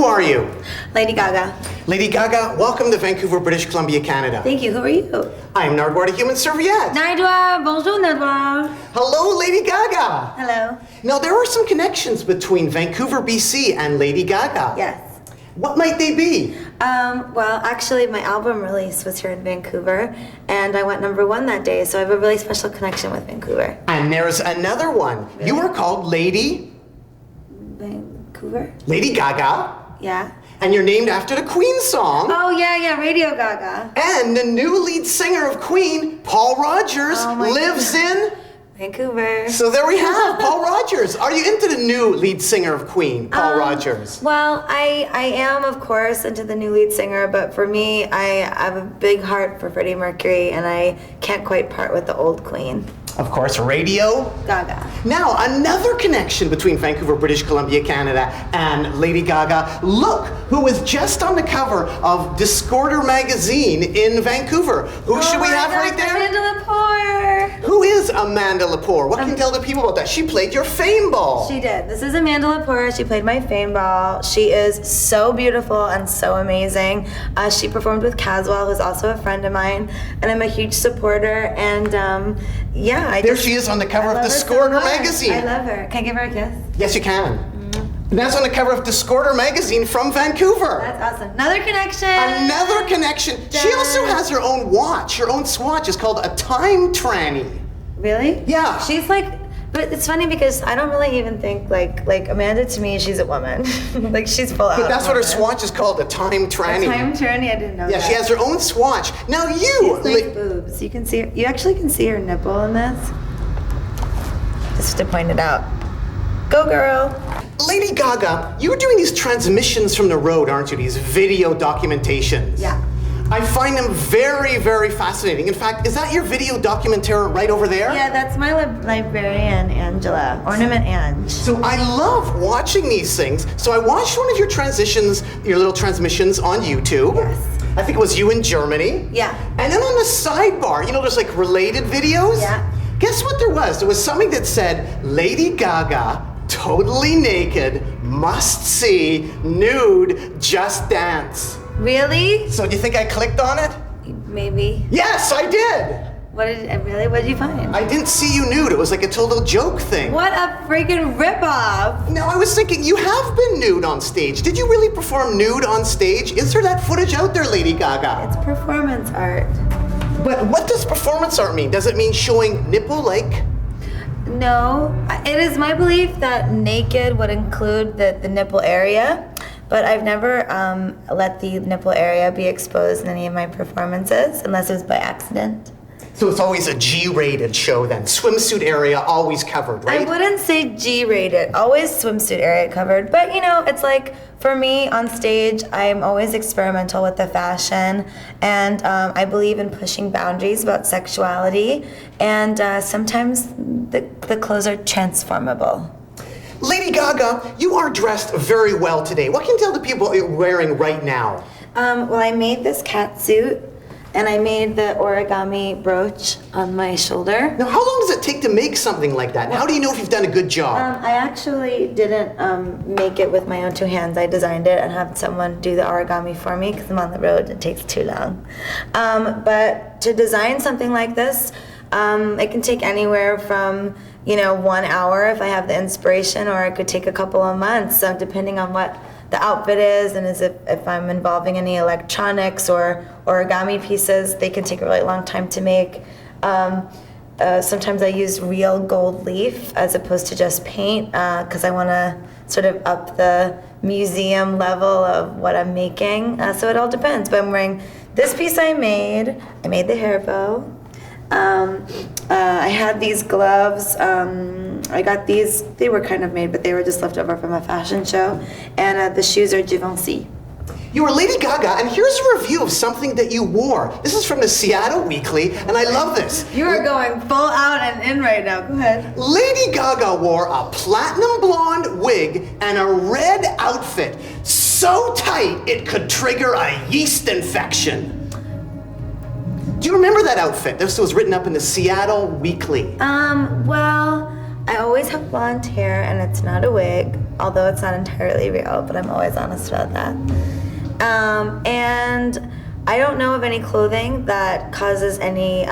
are you? Lady Gaga. Lady Gaga, welcome to Vancouver, British Columbia, Canada. Thank you. Who are you? I'm Nardwuar, the human Serviette. Nardwuar. Bonjour, Nardwuar. Hello, Lady Gaga. Hello. Now, there are some connections between Vancouver, BC and Lady Gaga. Yes. What might they be? Well, actually, my album release was here in Vancouver, and I went #1 that day, so I have a really special connection with Vancouver. And there's another one. Really? You are called Lady... Vancouver? Lady Gaga. Yeah. And you're named after the Queen song. Oh, yeah, Radio Gaga. And the new lead singer of Queen, Paul Rogers, lives in... Vancouver. So there we have Paul Rogers. Are you into the new lead singer of Queen, Paul Rogers? Well, I am, of course, into the new lead singer, but for me, I have a big heart for Freddie Mercury, and I can't quite part with the old Queen. Of course, Radio Gaga. Now, another connection between Vancouver, British Columbia, Canada and Lady Gaga. Look, who was just on the cover of Discorder magazine in Vancouver. Who should we have right there? Amanda Lepore. Who is Amanda Lepore? What can you tell the people about that? She played your Fame Ball. She did. This is Amanda Lepore. She played my Fame Ball. She is so beautiful and so amazing. She performed with Caswell, who's also a friend of mine, and I'm a huge supporter. And yeah, there she is on the cover of Discorder magazine. I love her. Can I give her a kiss? Yes, you can. And that's on the cover of Discorder magazine from Vancouver. That's awesome. Another connection. Another connection. She also has her own watch. Her own swatch is called a time tranny. Really? Yeah. She's like, but it's funny because I don't really even think like Amanda, to me, she's a woman. Like she's full out. But that's what her swatch is called, a time tranny. A time tranny? I didn't know that. Yeah, she has her own swatch. Now you... She has nice boobs. You can see her, you actually can see her nipple in this. Just to point it out. Go girl. Lady Gaga, you're doing these transmissions from the road, aren't you? These video documentations. Yeah. I find them very, very fascinating. In fact, is that your video documentaire right over there? Yeah, that's my librarian, Angela. Ornament Ange. So I love watching these things. So I watched one of your your little transmissions on YouTube. Yes. I think it was you in Germany. Yeah. And then on the sidebar, there's like related videos. Yeah. Guess what there was? There was something that said, Lady Gaga, totally naked, must see, nude, just dance. Really? So do you think I clicked on it? Maybe. Yes, I did. What did you find? I didn't see you nude. It was like a total joke thing. What a freaking ripoff! Now, I was thinking, you have been nude on stage. Did you really perform nude on stage? Is there that footage out there, Lady Gaga? It's performance art. But what does performance art mean? Does it mean showing nipple-like? No. It is my belief that naked would include the nipple area, but I've never let the nipple area be exposed in any of my performances, unless it was by accident. So it's always a G-rated show then. Swimsuit area always covered, right? I wouldn't say G-rated, always swimsuit area covered. But it's like, for me on stage, I'm always experimental with the fashion, and I believe in pushing boundaries about sexuality, and sometimes the clothes are transformable. Lady Gaga, you are dressed very well today. What can you tell the people what you're wearing right now? Well, I made this cat suit, and I made the origami brooch on my shoulder. Now, how long does it take to make something like that? How do you know if you've done a good job? I actually didn't make it with my own 2 hands. I designed it and had someone do the origami for me because I'm on the road. It takes too long. But to design something like this, it can take anywhere from 1 hour if I have the inspiration, or it could take a couple of months, depending on what the outfit is, and if I'm involving any electronics or origami pieces, they can take a really long time to make. Sometimes I use real gold leaf as opposed to just paint, because I want to sort of up the museum level of what I'm making. So it all depends. But I'm wearing this piece I made the hair bow. I had these gloves. I got these. They were kind of made, but they were just left over from a fashion show. And the shoes are Givenchy. You were Lady Gaga, and here's a review of something that you wore. This is from the Seattle Weekly, and I love this. You are going full out and in right now. Go ahead. Lady Gaga wore a platinum blonde wig and a red outfit so tight it could trigger a yeast infection. Do you remember that outfit? This was written up in the Seattle Weekly. Well, I always have blonde hair, and it's not a wig, although it's not entirely real, but I'm always honest about that. And I don't know of any clothing that causes any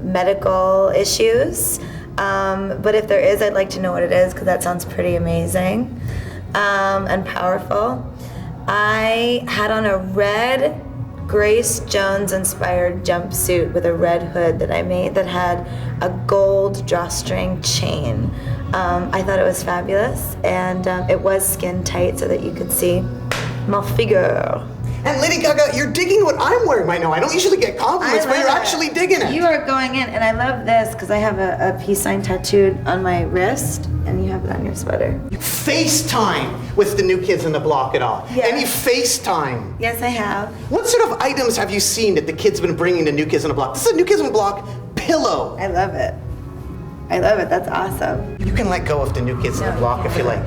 medical issues, but if there is, I'd like to know what it is, because that sounds pretty amazing and powerful. I had on a red Grace Jones inspired jumpsuit with a red hood that I made that had a gold drawstring chain. I thought it was fabulous, and it was skin tight so that you could see my figure. And Lady Gaga, you're digging what I'm wearing right now. I don't usually get compliments, but you're actually digging it. You are going in, and I love this because I have a peace sign tattooed on my wrist, and you have it on your sweater. You FaceTime with the New Kids on the Block at all? Yeah. Any FaceTime? Yes, I have. What sort of items have you seen that the kids have been bringing to New Kids on the Block? This is a New Kids on the Block pillow. I love it. I love it. That's awesome. You can let go of the New Kids on the Block if you like.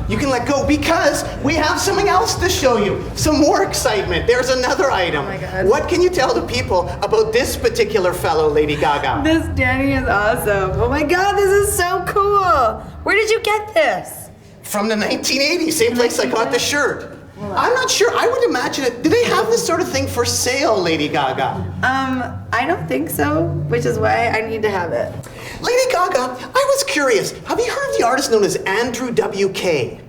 You can let go because we have something else to show you. Some more excitement. There's another item. Oh my God. What can you tell the people about this particular fellow, Lady Gaga? This Danny is awesome. Oh my God, this is so cool. Where did you get this? From the 1980s, same place I got the shirt. I'm not sure. I would imagine it. Do they have this sort of thing for sale, Lady Gaga? I don't think so, which is why I need to have it. Lady Gaga, I was curious. Have you heard of the artist known as Andrew WK?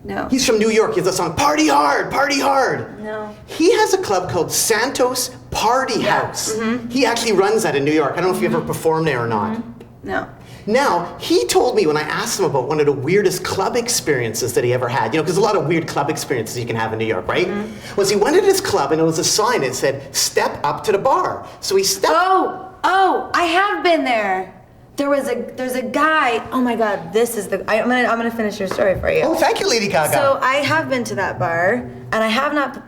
No. He's from New York. He has a song, Party Hard, Party Hard. No. He has a club called Santos Party House. Mm-hmm. He actually runs that in New York. I don't know if you ever performed there or not. No. Now, he told me when I asked him about one of the weirdest club experiences that he ever had, you know, because there's a lot of weird club experiences you can have in New York, right? Was he went to this club and there was a sign that said, step up to the bar. So he stepped Oh, I have been there. There's a guy. Oh my God, this is I'm gonna finish your story for you. Oh, thank you, Lady Gaga. So I have been to that bar, and I have not.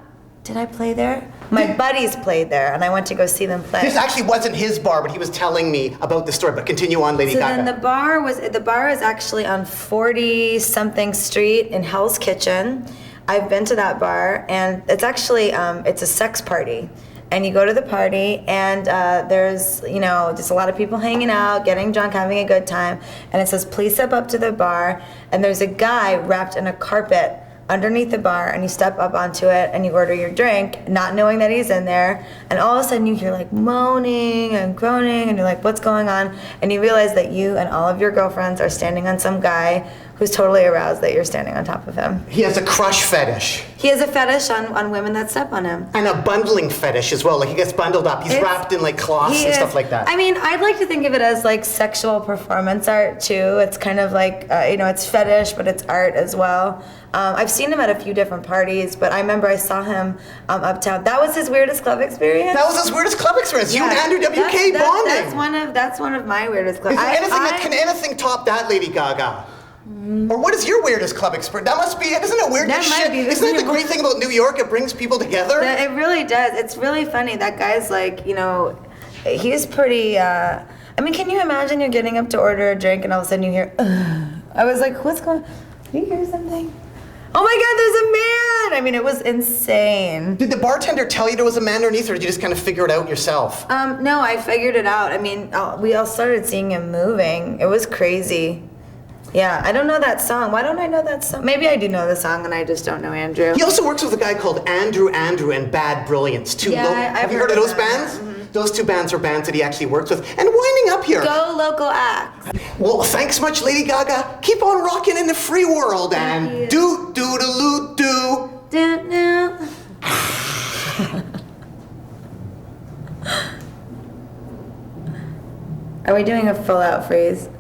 Did I play there? My buddies played there, and I went to go see them play. This actually wasn't his bar, but he was telling me about the story. But continue on, Lady Gaga. So then the bar is actually on 40-something Street in Hell's Kitchen. I've been to that bar, and it's actually it's a sex party. And you go to the party, and there's, you know, just a lot of people hanging out, getting drunk, having a good time. And it says, please step up to the bar. And there's a guy wrapped in a carpet underneath the bar, and you step up onto it, and you order your drink, not knowing that he's in there. And all of a sudden, you hear like moaning and groaning, and you're like, what's going on? And you realize that you and all of your girlfriends are standing on some guy who's totally aroused that you're standing on top of him. He has a crush fetish. He has a fetish on women that step on him. And a bundling fetish as well. Like he gets bundled up. He's wrapped in like cloths and stuff like that. I mean, I'd like to think of it as like sexual performance art too. It's kind of like, you know, it's fetish, but it's art as well. I've seen him at a few different parties, but I remember I saw him uptown. That was his weirdest club experience? That was his weirdest club experience. You and Andrew WK bonding. That's one of my weirdest club. Can anything top that, Lady Gaga? Or what is your weirdest club experience? That must be, isn't it weird? That might be. Isn't that the great thing about New York? It brings people together. It really does. It's really funny. That guy's like, you know, he's pretty, I mean, can you imagine you're getting up to order a drink and all of a sudden you hear, I was like, what's going on? Did you hear something? Oh my God, there's a man! I mean, it was insane. Did the bartender tell you there was a man underneath, or did you just kind of figure it out yourself? No, I figured it out. I mean, we all started seeing him moving. It was crazy. Yeah, I don't know that song. Why don't I know that song? Maybe I do know the song and I just don't know Andrew. He also works with a guy called Andrew and Bad Brilliance. Have you heard of those bands? Mm-hmm. Those two bands are bands that he actually works with. And winding up here. Go local acts. Well, thanks much, Lady Gaga. Keep on rocking in the free world and do-do-do-do-do. Do-do. Are we doing a full out freeze?